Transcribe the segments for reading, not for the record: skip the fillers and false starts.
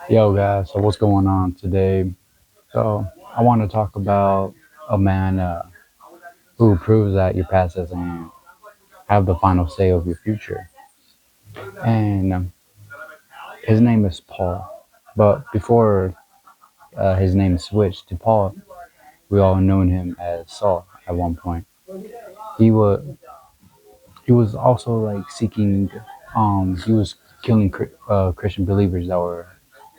Yo, guys, so what's going on today? So, I want to talk about a man who proves that your past doesn't have the final say of your future. And his name is Paul. But before his name switched to Paul, we all known him as Saul at one point. He was he was also like seeking, he was killing Christian believers that were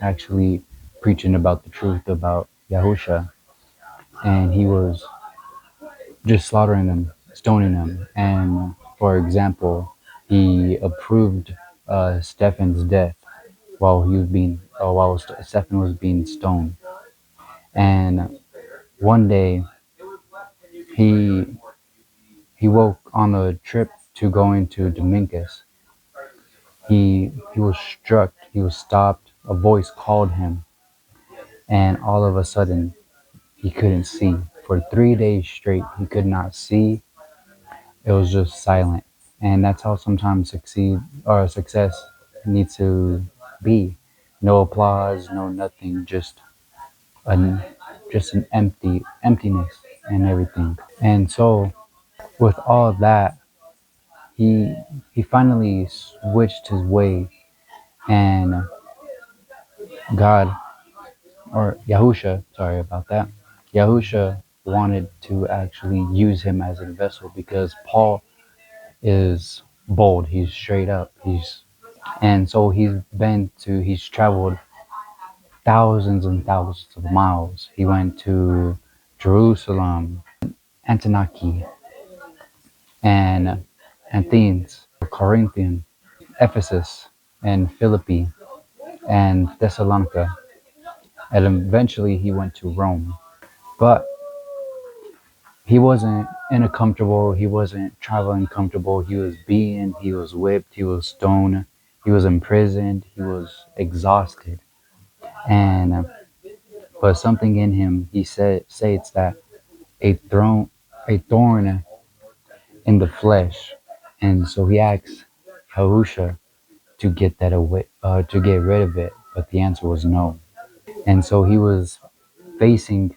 actually preaching about the truth about Yahusha, and he was just slaughtering them, stoning them. And for example, he approved Stephen's death while Stephen was being stoned. And one day he he woke on a trip to going to Damascus. He was struck. He was stopped. A voice called him, and all of a sudden he couldn't see. For 3 days straight, he could not see. It was just silent. And that's how sometimes success needs to be. No applause, no nothing, an just an emptiness and everything. And so with all that, he he finally switched his way, and God, or Yahusha, sorry about that. Yahusha wanted to actually use him as a vessel because Paul is bold, he's straight up, and so he's traveled thousands and thousands of miles. He went to Jerusalem, Antioch, and Athens, Corinthian, Ephesus, and Philippi, and Thessalonica, and eventually he went to Rome. But he wasn't in a comfortable, he wasn't traveling comfortable. He was whipped, he was stoned, he was imprisoned, he was exhausted. And but something in him, he states that a throne, a thorn in the flesh, and so he asks Yahusha to get that away, to get rid of it. But the answer was no, and so he was facing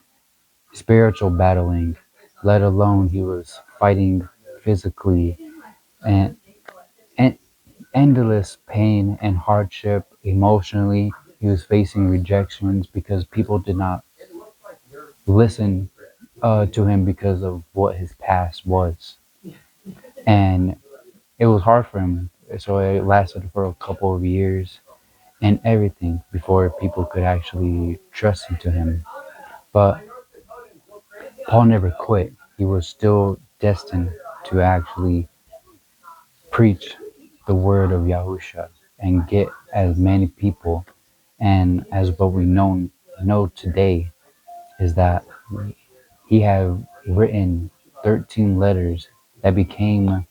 spiritual battling, let alone he was fighting physically, and and endless pain and hardship emotionally. He was facing rejections because people did not listen to him because of what his past was, and it was hard for him. So it lasted for a couple of years and everything before people could actually trust into him. But Paul never quit. He was still destined to actually preach the word of Yahusha and get as many people. And as what we know today is that he had written 13 letters that became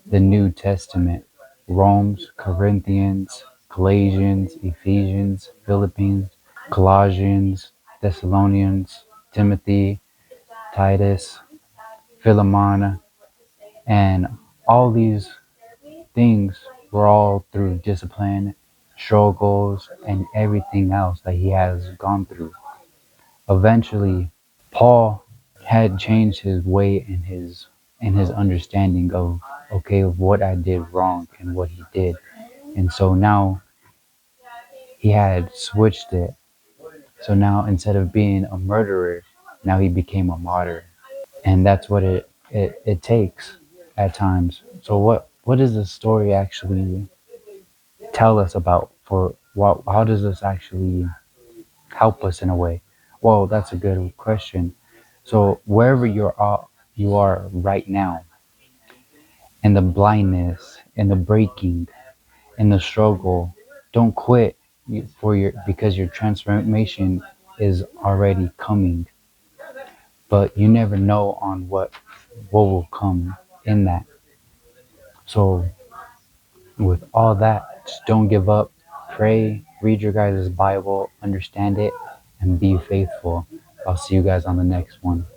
the New Testament: Romans, Corinthians, Galatians, Ephesians, Philippines, Colossians, Thessalonians, Timothy, Titus, Philemon, and all these things were all through discipline, struggles, and everything else that he has gone through. Eventually, Paul had changed his way in his understanding of, okay, of what I did wrong and what he did. And so now he had switched it. So now instead of being a murderer, now he became a martyr. And that's what it takes at times. So what does the story actually tell us about, for what, how does this actually help us in a way? Well, that's a good question. So wherever you are right now, in the blindness, in the breaking, in the struggle, don't quit because your transformation is already coming. But you never know on what will come in that. So with all that, just don't give up. Pray, read your guys' Bible, understand it, and be faithful. I'll see you guys on the next one.